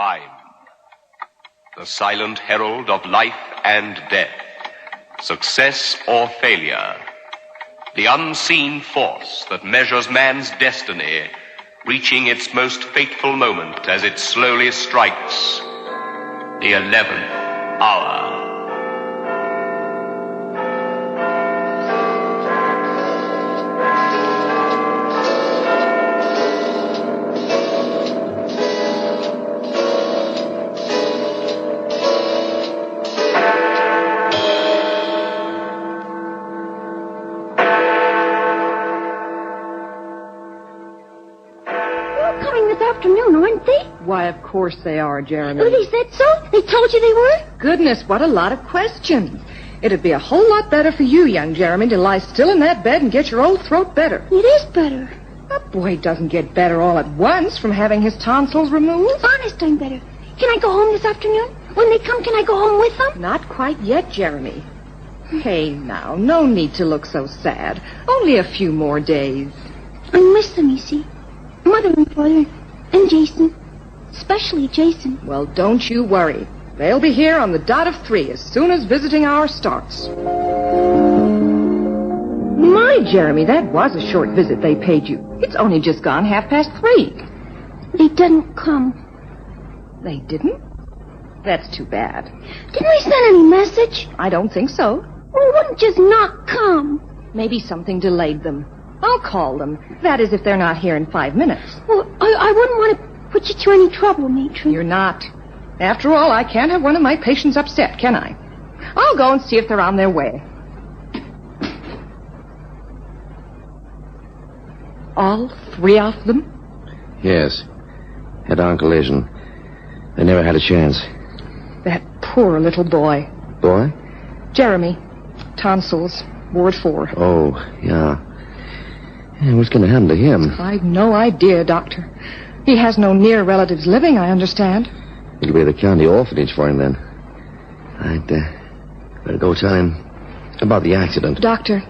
time. The silent herald of life and death. Success or failure. The unseen force that measures man's destiny, reaching its most fateful moment as it slowly strikes the 11th hour. Aren't they? Why, of course they are, Jeremy. Oh, they said so? They told you they were? Goodness, what a lot of questions. It'd be a whole lot better for you, young Jeremy, to lie still in that bed and get your old throat better. It is better. A boy doesn't get better all at once from having his tonsils removed. Honest, I'm better. Can I go home this afternoon? When they come, can I go home with them? Not quite yet, Jeremy. Hey, now, no need to look so sad. Only a few more days. I miss them, you see. Mother and Father and Jason. Especially Jason. Well, don't you worry. They'll be here on the dot of 3 as soon as visiting hour starts. My, Jeremy, that was a short visit they paid you. It's only just gone 3:30. They didn't come. They didn't? That's too bad. Didn't they send any message? I don't think so. Well, wouldn't just not come. Maybe something delayed them. I'll call them. That is, if they're not here in 5 minutes. Well, I wouldn't want to put you to any trouble, Matron. You're not. After all, I can't have one of my patients upset, can I? I'll go and see if they're on their way. All 3 of them? Yes. Head-on collision. They never had a chance. That poor little boy. Boy? Jeremy. Tonsils. Ward 4. Oh, yeah. What's going to happen to him? I've no idea, Doctor. He has no near relatives living, I understand. It'll be the county orphanage for him, then. I'd better go tell him about the accident. Doctor,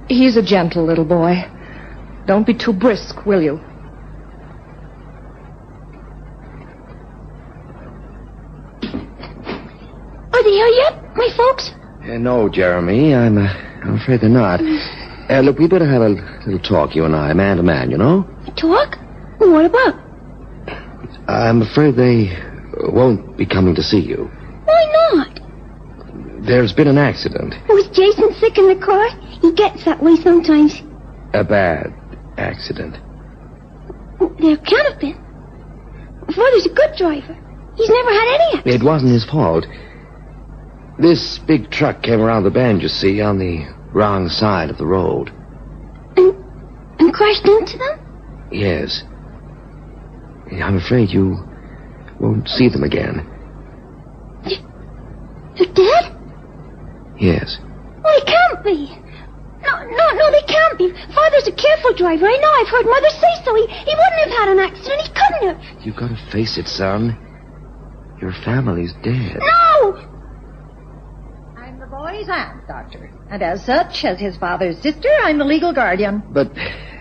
he's a gentle little boy. Don't be too brisk, will you? Are they here yet, my folks? No, Jeremy. I'm afraid they're not. Look, we better have a little talk, you and I, man to man, you know? Talk? What about? I'm afraid they won't be coming to see you. Why not? There's been an accident. Was Jason sick in the car? He gets that way sometimes. A bad accident. There can't have been. Father's a good driver. He's never had any accident. It wasn't his fault. This big truck came around the bend, you see, on the wrong side of the road. And crashed into them? Yes. I'm afraid you won't see them again. They're dead? Yes. Well, they can't be. No, they can't be. Father's a careful driver. I know. I've heard Mother say so. He wouldn't have had an accident. He couldn't have. You've got to face it, son. Your family's dead. No! I'm the boy's aunt, Doctor. And as such, as his father's sister, I'm the legal guardian. But,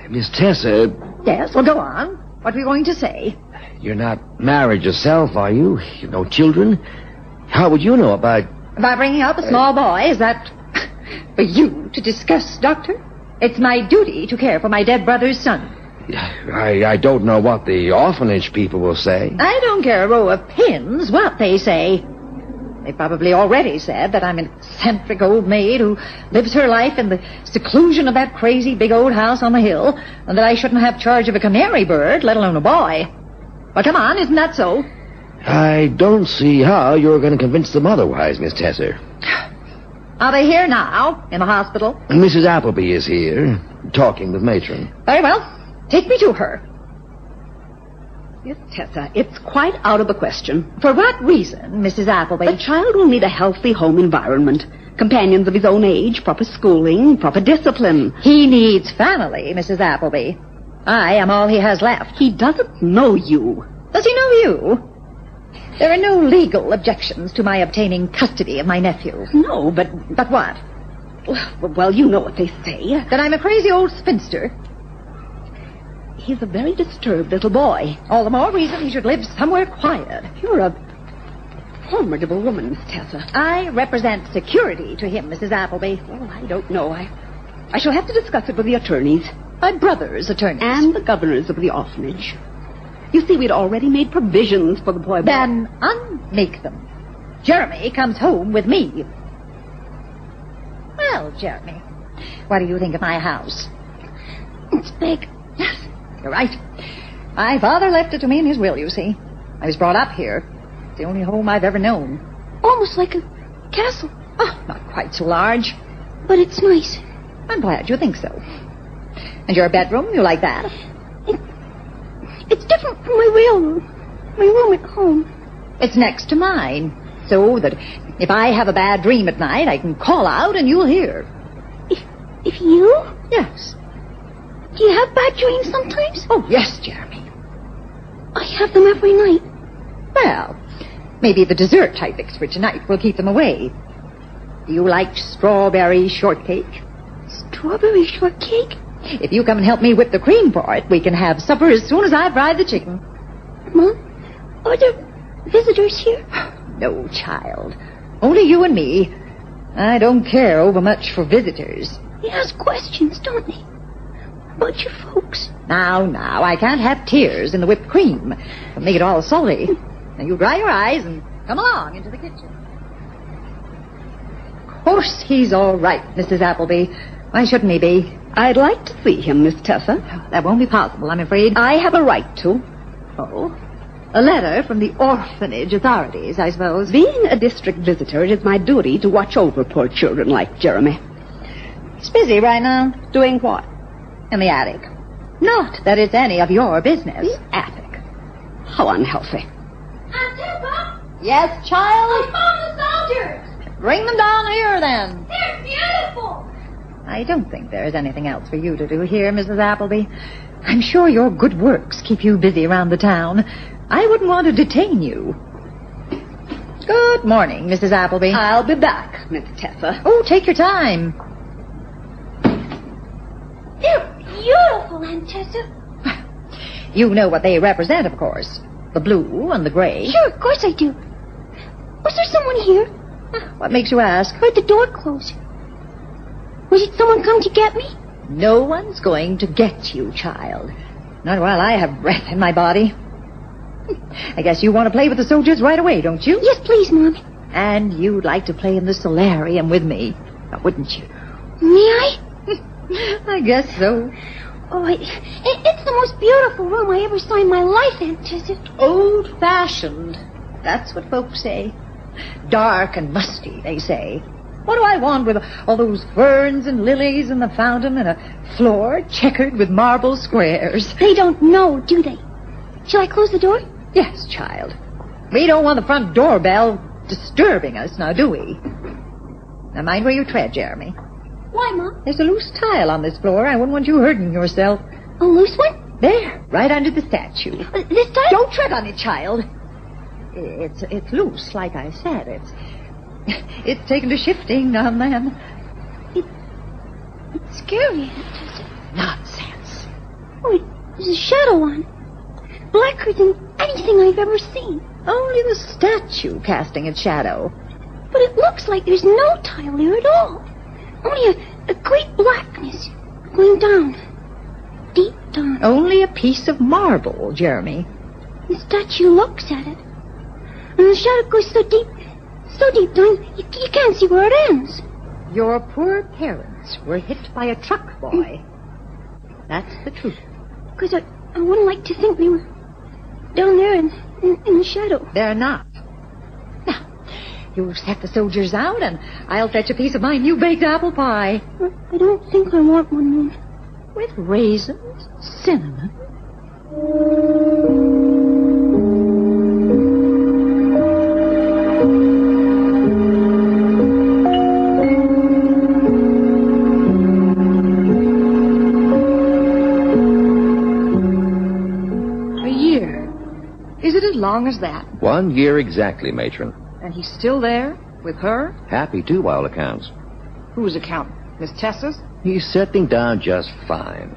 Miss Tessa... Yes, well, go on. What were you going to say? You're not married yourself, are you? You've no children? How would you know about... By bringing up a small boy, is that for you to discuss, Doctor? It's my duty to care for my dead brother's son. I don't know what the orphanage people will say. I don't care a row of pins what they say. They probably already said that I'm an eccentric old maid who lives her life in the seclusion of that crazy big old house on the hill, and that I shouldn't have charge of a canary bird, let alone a boy. Well, come on, isn't that so? I don't see how you're going to convince them otherwise, Miss Tesser. Are they here now, in the hospital? Mrs. Appleby is here, talking with Matron. Very well. Take me to her. Yes, Tessa, it's quite out of the question. For what reason, Mrs. Appleby? The child will need a healthy home environment, companions of his own age, proper schooling, proper discipline. He needs family, Mrs. Appleby. I am all he has left. He doesn't know you. Does he know you? There are no legal objections to my obtaining custody of my nephew. No, but... But what? Well, you know what they say. That I'm a crazy old spinster. He's a very disturbed little boy. All the more reason he should live somewhere quiet. You're a formidable woman, Miss Tessa. I represent security to him, Mrs. Appleby. Oh, I don't know. I shall have to discuss it with the attorneys. My brother's attorneys. And the governors of the orphanage. You see, we'd already made provisions for the poor boy. Then unmake them. Jeremy comes home with me. Well, Jeremy, what do you think of my house? It's big. Yes, you're right. My father left it to me in his will, you see. I was brought up here. It's the only home I've ever known. Almost like a castle. Oh, not quite so large. But it's nice. I'm glad you think so. And your bedroom, you like that? It's different from my real room. My room at home. It's next to mine. So that if I have a bad dream at night, I can call out and you'll hear. If you? Yes. Do you have bad dreams sometimes? Oh, yes, Jeremy. I have them every night. Well, maybe the dessert I fixed for tonight will keep them away. Do you like strawberry shortcake? Strawberry shortcake? If you come and help me whip the cream for it, we can have supper as soon as I fried the chicken. Mom, are there visitors here? No, child. Only you and me. I don't care overmuch for visitors. They ask questions, don't they? About your folks. Now, I can't have tears in the whipped cream. It'll make it all salty. Now, you dry your eyes and come along into the kitchen. Of course he's all right, Mrs. Appleby. Why shouldn't he be? I'd like to see him, Miss Tessa. That won't be possible, I'm afraid. I have a right to. Oh? A letter from the orphanage authorities, I suppose. Being a district visitor, it is my duty to watch over poor children like Jeremy. He's busy right now. Doing what? In the attic. Not that it's any of your business. The attic. How unhealthy. Aunt Tessa? Yes, child? I found the soldiers. Bring them down here, then. They're beautiful. I don't think there's anything else for you to do here, Mrs. Appleby. I'm sure your good works keep you busy around the town. I wouldn't want to detain you. Good morning, Mrs. Appleby. I'll be back, Miss Tessa. Oh, take your time. They're beautiful, Aunt Tessa. You know what they represent, of course. The blue and the gray. Sure, of course I do. Was there someone here? What makes you ask? Heard the door close. Was it someone come to get me? No one's going to get you, child. Not while I have breath in my body. I guess you want to play with the soldiers right away, don't you? Yes, please, Mom. And you'd like to play in the solarium with me, wouldn't you? May I? I guess so. Oh, it's the most beautiful room I ever saw in my life, Aunt Tessa. Old-fashioned. That's what folks say. Dark and musty, they say. What do I want with all those ferns and lilies and the fountain and a floor checkered with marble squares? They don't know, do they? Shall I close the door? Yes, child. We don't want the front doorbell disturbing us, now do we? Now mind where you tread, Jeremy. Why, Mom? There's a loose tile on this floor. I wouldn't want you hurting yourself. A loose one? There, right under the statue. This time? Don't tread on it, child. It's loose, like I said. It's taken to shifting now and then. It's scary, Aunt Tessa. Nonsense. Oh, there's a shadow on it. Blacker than anything I've ever seen. Only the statue casting its shadow. But it looks like there's no tile there at all. Only a great blackness going down. Deep down. Only a piece of marble, Jeremy. The statue looks at it. And the shadow goes so deep down, you can't see where it ends. Your poor parents were hit by a truck, boy. That's the truth. Because I wouldn't like to think they were down there in the shadow. They're not. Now, you set the soldiers out, and I'll fetch a piece of my new baked apple pie. I don't think I want one, Mom. With raisins, cinnamon. Long as that. 1 year exactly, matron. And he's still there? With her? Happy too, by all accounts. Whose account? Miss Tessa's? He's settling down just fine.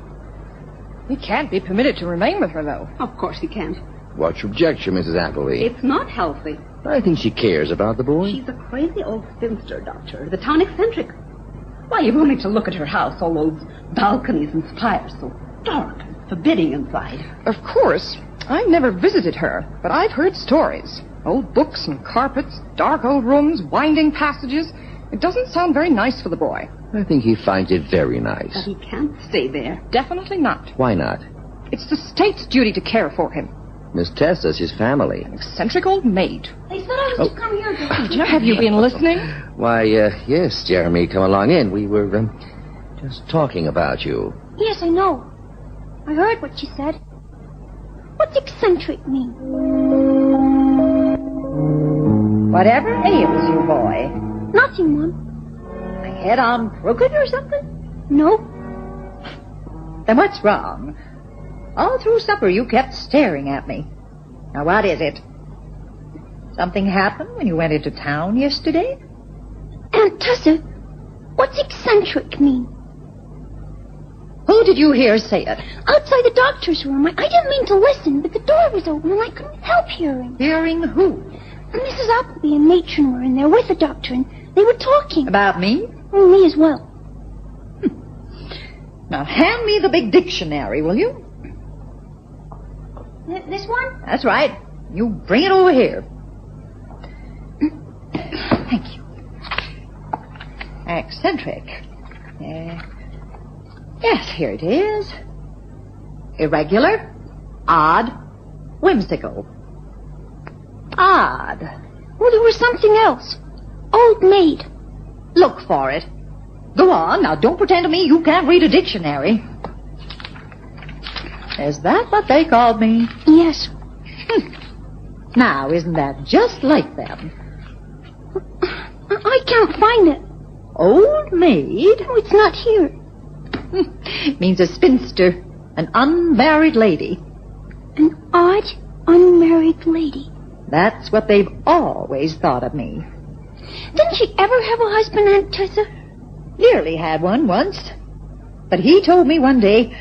He can't be permitted to remain with her, though. Of course he can't. What's your objection, Mrs. Appleby? It's not healthy. I think she cares about the boy. She's a crazy old spinster, Doctor. The town eccentric. Why, you've only to look at her house, all those balconies and spires, so dark and forbidding inside. Of course. I've never visited her, but I've heard stories. Old books and carpets, dark old rooms, winding passages. It doesn't sound very nice for the boy. I think he finds it very nice. But he can't stay there. Definitely not. Why not? It's the state's duty to care for him. Miss Tessa's his family. An eccentric old maid. They said I was to come here, Doctor. Have you been listening? Why, yes, Jeremy, come along in. We were just talking about you. Yes, I know. I heard what you said. What's eccentric mean? Whatever ails you, boy? Nothing, Mom. My head on crooked or something? No. Then what's wrong? All through supper you kept staring at me. Now what is it? Something happened when you went into town yesterday? Aunt Tessa, what's eccentric mean? Who did you hear say it? Outside the doctor's room. I didn't mean to listen, but the door was open and I couldn't help hearing. Hearing who? And Mrs. Appleby and Matron were in there with the doctor, and they were talking. About me? Oh, me as well. Now hand me the big dictionary, will you? This one? That's right. You bring it over here. Thank you. Eccentric. Yes, here it is. Irregular, odd, whimsical. Odd. Well, there was something else. Old maid. Look for it. Go on. Now, don't pretend to me you can't read a dictionary. Is that what they called me? Yes. Now, isn't that just like them? I can't find it. Old maid? Oh, it's not here. Means a spinster, an unmarried lady. An odd, unmarried lady. That's what they've always thought of me. Didn't she ever have a husband, Aunt Tessa? Nearly had one once. But he told me one day,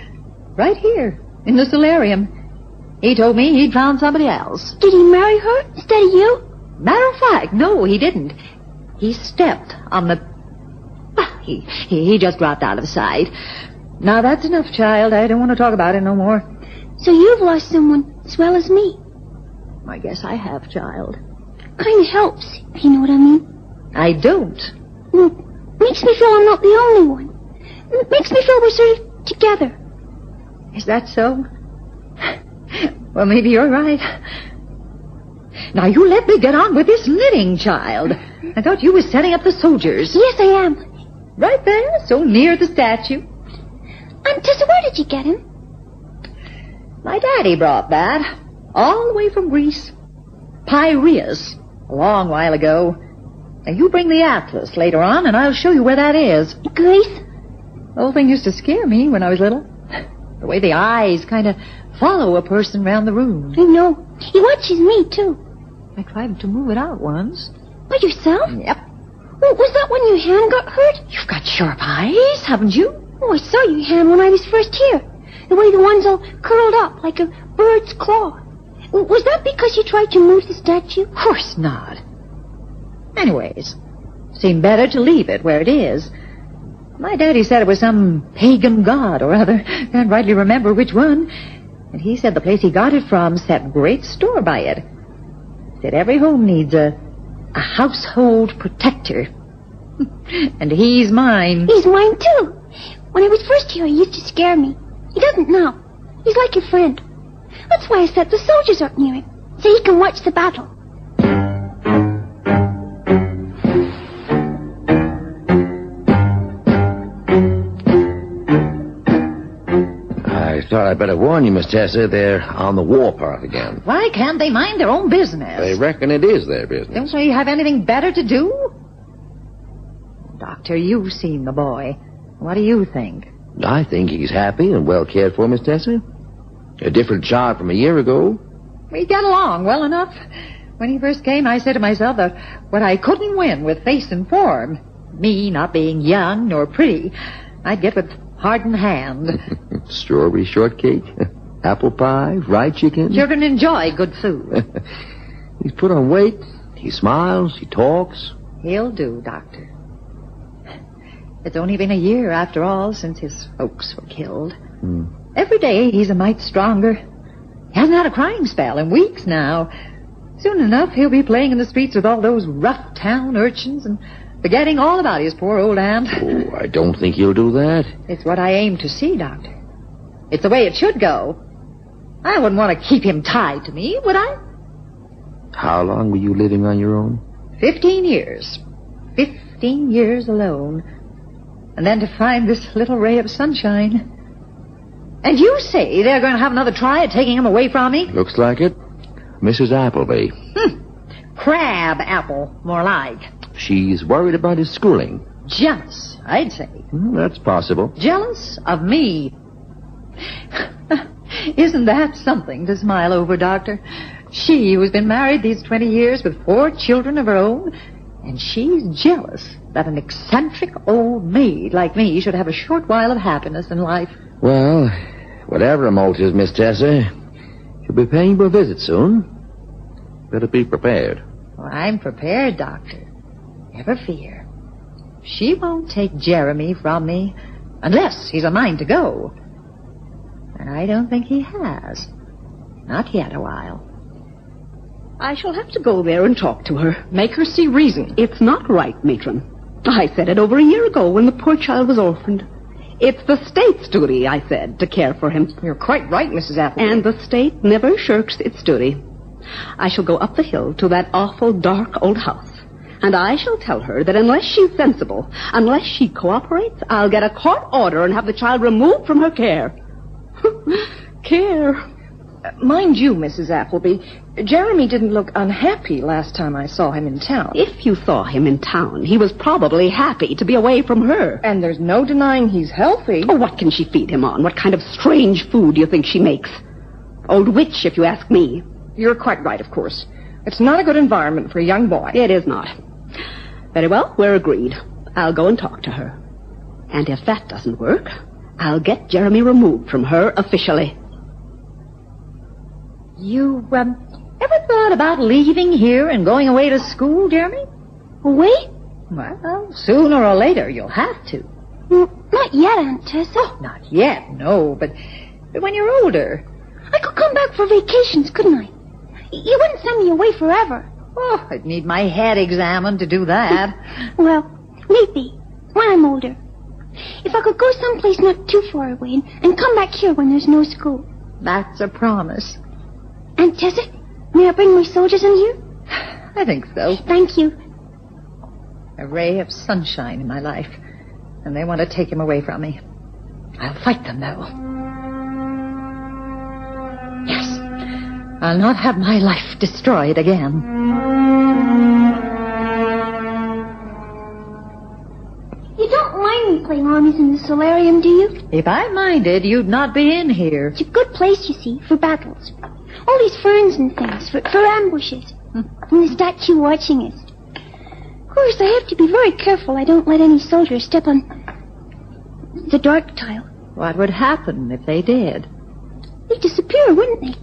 right here, in the solarium, he told me he'd found somebody else. Did he marry her instead of you? Matter of fact, no, he didn't. He stepped on the... He just dropped out of sight. Now, that's enough, child. I don't want to talk about it no more. So you've lost someone as well as me. I guess I have, child. Kind of helps, if you know what I mean. I don't. Well, makes me feel I'm not the only one. Makes me feel we're sort of together. Is that so? Well, maybe you're right. Now, you let me get on with this knitting, child. I thought you were setting up the soldiers. Yes, I am. Right there, so near the statue. Aunt Tessa, where did you get him? My daddy brought that, all the way from Greece. Piraeus, a long while ago. Now, you bring the atlas later on, and I'll show you where that is. Greece? The whole thing used to scare me when I was little. The way the eyes kind of follow a person round the room. I know. He watches me, too. I tried to move it out once. By yourself? Yep. Oh, was that when your hand got hurt? You've got sharp eyes, haven't you? Oh, I saw your hand when I was first here. The way the one's all curled up like a bird's claw. Was that because you tried to move the statue? Of course not. Anyways, seemed better to leave it where it is. My daddy said it was some pagan god or other. Can't rightly remember which one. And he said the place he got it from set great store by it. Said every home needs a household protector. And he's mine. He's mine, too. When I was first here, he used to scare me. He doesn't now. He's like your friend. That's why I set the soldiers up near him, so he can watch the battle. I thought I'd better warn you, Miss Tessa. They're on the war path again. Why can't they mind their own business? They reckon it is their business. Don't they have anything better to do? Doctor, you've seen the boy. What do you think? I think he's happy and well cared for, Miss Tessa. A different child from a year ago. We got along well enough. When he first came, I said to myself that what I couldn't win with face and form, me not being young nor pretty, I'd get with heart and hand. Strawberry shortcake, apple pie, fried chicken. Children enjoy good food. He's put on weight. He smiles. He talks. He'll do, Doctor. It's only been a year, after all, since his folks were killed. Every day he's a mite stronger. He hasn't had a crying spell in weeks now. Soon enough, he'll be playing in the streets with all those rough town urchins and forgetting all about his poor old aunt. Oh, I don't think he'll do that. It's what I aim to see, Doctor. It's the way it should go. I wouldn't want to keep him tied to me, would I? How long were you living on your own? 15 years. 15 years alone. And then to find this little ray of sunshine. And you say they're going to have another try at taking him away from me? Looks like it. Mrs. Appleby. Crab apple, more like. She's worried about his schooling. Jealous, I'd say. That's possible. Jealous of me. Isn't that something to smile over, Doctor? She, who's been married these 20 years with 4 children of her own, and she's jealous that an eccentric old maid like me should have a short while of happiness in life. Well, whatever her motives, Miss Tessa, she'll be paying you a visit soon. Better be prepared. Well, I'm prepared, Doctor. Never fear. She won't take Jeremy from me unless he's a mind to go. And I don't think he has. Not yet a while. I shall have to go there and talk to her. Make her see reason. It's not right, matron. I said it over a year ago when the poor child was orphaned. It's the state's duty, I said, to care for him. You're quite right, Mrs. Appleby. And the state never shirks its duty. I shall go up the hill to that awful dark old house. And I shall tell her that unless she's sensible, unless she cooperates, I'll get a court order and have the child removed from her care. Care. Mind you, Mrs. Appleby, Jeremy didn't look unhappy last time I saw him in town. If you saw him in town, he was probably happy to be away from her. And there's no denying he's healthy. Oh, what can she feed him on? What kind of strange food do you think she makes? Old witch, if you ask me. You're quite right, of course. It's not a good environment for a young boy. It is not. Very well, we're agreed. I'll go and talk to her. And if that doesn't work, I'll get Jeremy removed from her officially. You, ever thought about leaving here and going away to school, Jeremy? Away? Well, sooner or later you'll have to. Not yet, Aunt Tessa. Oh, not yet, no, but when you're older. I could come back for vacations, couldn't I? You wouldn't send me away forever. Oh, I'd need my head examined to do that. Well, maybe, when I'm older. If I could go someplace not too far away and come back here when there's no school. That's a promise. Aunt Tessa, may I bring my soldiers in here? I think so. Thank you. A ray of sunshine in my life, and they want to take him away from me. I'll fight them, though. Yes, I'll not have my life destroyed again. You don't mind me playing armies in the solarium, do you? If I minded, you'd not be in here. It's a good place, you see, for battles. All these ferns and things, for ambushes. And the statue watching us. Of course, I have to be very careful I don't let any soldiers step on the dark tile. What would happen if they did? They'd disappear, wouldn't they?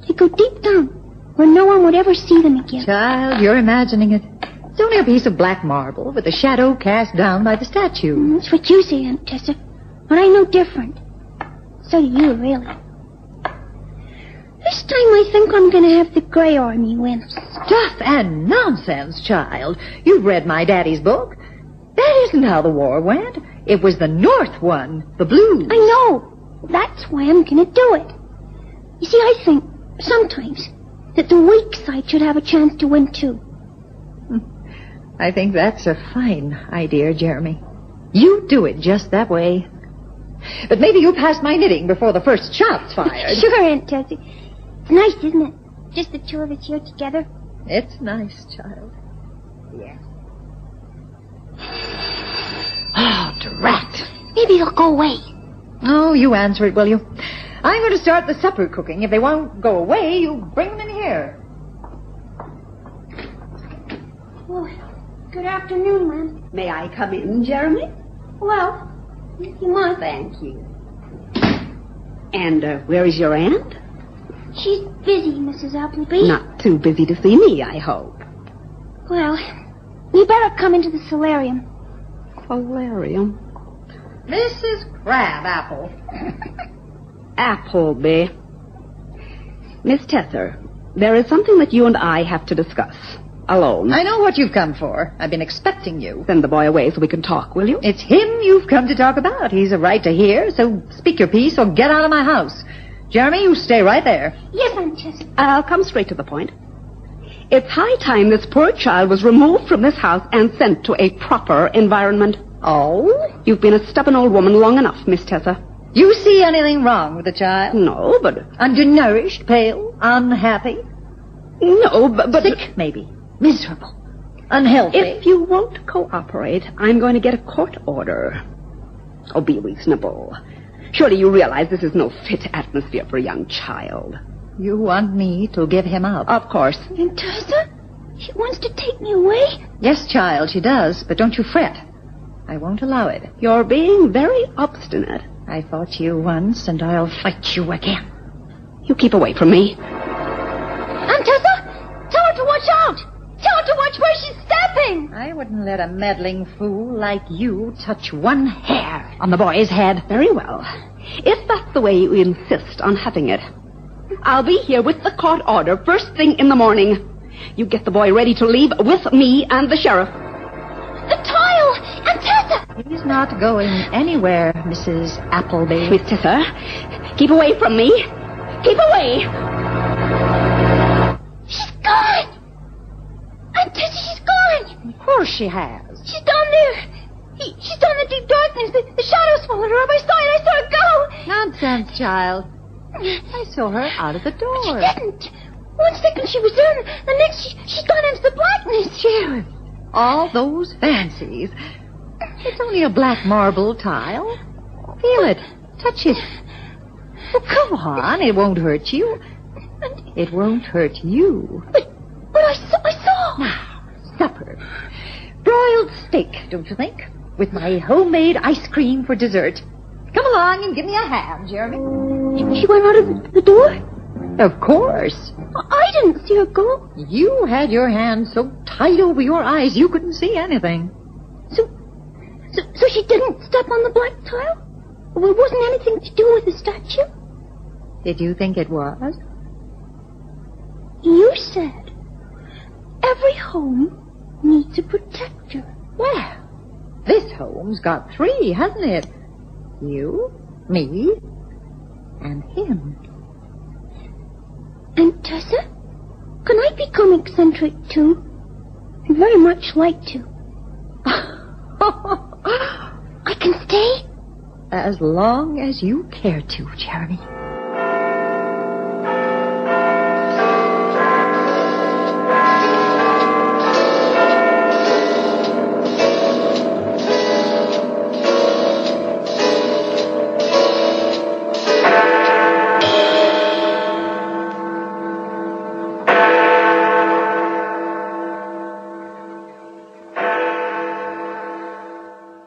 They'd go deep down, where no one would ever see them again. Child, you're imagining it. It's only a piece of black marble with a shadow cast down by the statue. That's what you say, Aunt Tessa. But I know different. So do you, really. This time I think I'm going to have the Grey Army win. Stuff and nonsense, child. You've read my daddy's book. That isn't how the war went. It was the North won, the Blues. I know. That's why I'm going to do it. You see, I think, sometimes, that the weak side should have a chance to win, too. I think that's a fine idea, Jeremy. You do it just that way. But maybe you'll pass my knitting before the first shot's fired. Sure, Aunt Tessie. It's nice, isn't it? Just the two of us here together. It's nice, child. Yes. Oh, drat. Maybe he'll go away. Oh, you answer it, will you? I'm going to start the supper cooking. If they won't go away, you bring them in here. Well, good afternoon, ma'am. May I come in, Jeremy? Well, if you must. Thank you. And where is your aunt? She's busy, Mrs. Appleby. Not too busy to see me, I hope. Well, you better come into the solarium. Solarium? Mrs. Crabapple. Appleby. Miss Tesser, there is something that you and I have to discuss. Alone. I know what you've come for. I've been expecting you. Send the boy away so we can talk, will you? It's him you've come to talk about. He's a right to hear, so speak your piece or get out of my house. Jeremy, you stay right there. Yes, Aunt Tessie. I'll come straight to the point. It's high time this poor child was removed from this house and sent to a proper environment. Oh? You've been a stubborn old woman long enough, Miss Tessa. You see anything wrong with the child? No, but... Undernourished, pale, unhappy? No, but... Sick, maybe. Miserable. Unhealthy. If you won't cooperate, I'm going to get a court order. Oh, be reasonable. Surely you realize this is no fit atmosphere for a young child. You want me to give him up? Of course. Aunt Tessa? She wants to take me away? Yes, child, she does, but don't you fret. I won't allow it. You're being very obstinate. I fought you once, and I'll fight you again. You keep away from me. Aunt Tessa, tell her to watch out. Tell her to watch where she's stepping. I wouldn't let a meddling fool like you touch one hair on the boy's head. Very well. If that's the way you insist on having it, I'll be here with the court order first thing in the morning. You get the boy ready to leave with me and the sheriff. The tile! Aunt Tessa! He's not going anywhere, Mrs. Appleby. Miss Tessa, keep away from me. Keep away. She's gone! Aunt Tessa, she's gone! Of course she has. She's down there. She's down in the deep darkness. The shadows followed her up. I saw her go. Nonsense, child. I saw her out of the door. She didn't. 1 second she was there, the next she's gone into the blackness. Sheriff, all those fancies. It's only a black marble tile. Feel it. Touch it. Well, come on. It won't hurt you. It won't hurt you. But I saw. Now, supper. Broiled steak, don't you think? With my homemade ice cream for dessert. Come along and give me a hand, Jeremy. She went out of the door? Of course. I didn't see her go. You had your hand so tight over your eyes you couldn't see anything. So she didn't step on the black tile? Well, it wasn't anything to do with the statue? Did you think it was? You said every home needs a protector. Well, this home's got 3, hasn't it? You, me, and him. Aunt Tessa, can I become eccentric too? I'd very much like to. I can stay? As long as you care to, Jeremy.